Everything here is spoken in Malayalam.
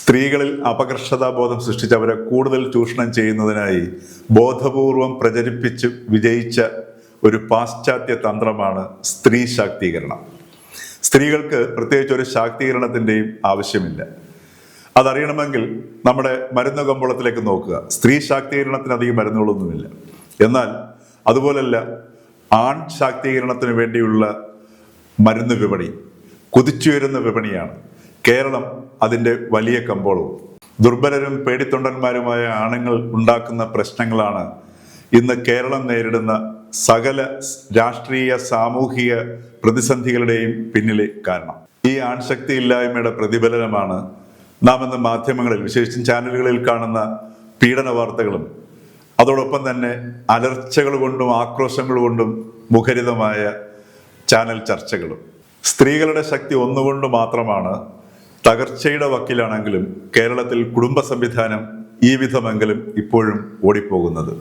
സ്ത്രീകളിൽ അപകർഷതാബോധം സൃഷ്ടിച്ച് അവരെ കൂടുതൽ ചൂഷണം ചെയ്യുന്നതിനായി ബോധപൂർവം പ്രചരിപ്പിച്ച് വിജയിച്ച ഒരു പാശ്ചാത്യ തന്ത്രമാണ് സ്ത്രീ ശാക്തീകരണം. സ്ത്രീകൾക്ക് പ്രത്യേകിച്ച് ഒരു ശാക്തീകരണത്തിൻ്റെയും ആവശ്യമില്ല. അതറിയണമെങ്കിൽ നമ്മുടെ മരുന്ന് കമ്പോളത്തിലേക്ക് നോക്കുക. സ്ത്രീ ശാക്തീകരണത്തിന് അധികം മരുന്നുകളൊന്നുമില്ല. എന്നാൽ അതുപോലല്ല ആൺ ശാക്തീകരണത്തിന് വേണ്ടിയുള്ള മരുന്ന് വിപണി കുതിച്ചുയരുന്ന വിപണിയാണ്. കേരളം അതിൻ്റെ വലിയ കമ്പോളവും. ദുർബലരും പേടിത്തൊണ്ടന്മാരുമായ ആണുങ്ങൾ ഉണ്ടാക്കുന്ന പ്രശ്നങ്ങളാണ് ഇന്ന് കേരളം നേരിടുന്ന സകല രാഷ്ട്രീയ സാമൂഹിക പ്രതിസന്ധികളുടെയും പിന്നിലെ കാരണം. ഈ ആൺശക്തി ഇല്ലായ്മയുടെ പ്രതിഫലനമാണ് നാം ഇന്ന് മാധ്യമങ്ങളിൽ, വിശേഷിച്ചും ചാനലുകളിൽ കാണുന്ന പീഡന വാർത്തകളും അതോടൊപ്പം തന്നെ അലർച്ചകൾ കൊണ്ടും ആക്രോശങ്ങൾ കൊണ്ടും മുഖരിതമായ ചാനൽ ചർച്ചകളും. സ്ത്രീകളുടെ ശക്തി ഒന്നുകൊണ്ട് മാത്രമാണ് തകർച്ചയുടെ വക്കിലാണെങ്കിലും കേരളത്തിൽ കുടുംബ സംവിധാനം ഈ വിധമെങ്കിലും ഇപ്പോഴും ഓടിപ്പോകുന്നത്.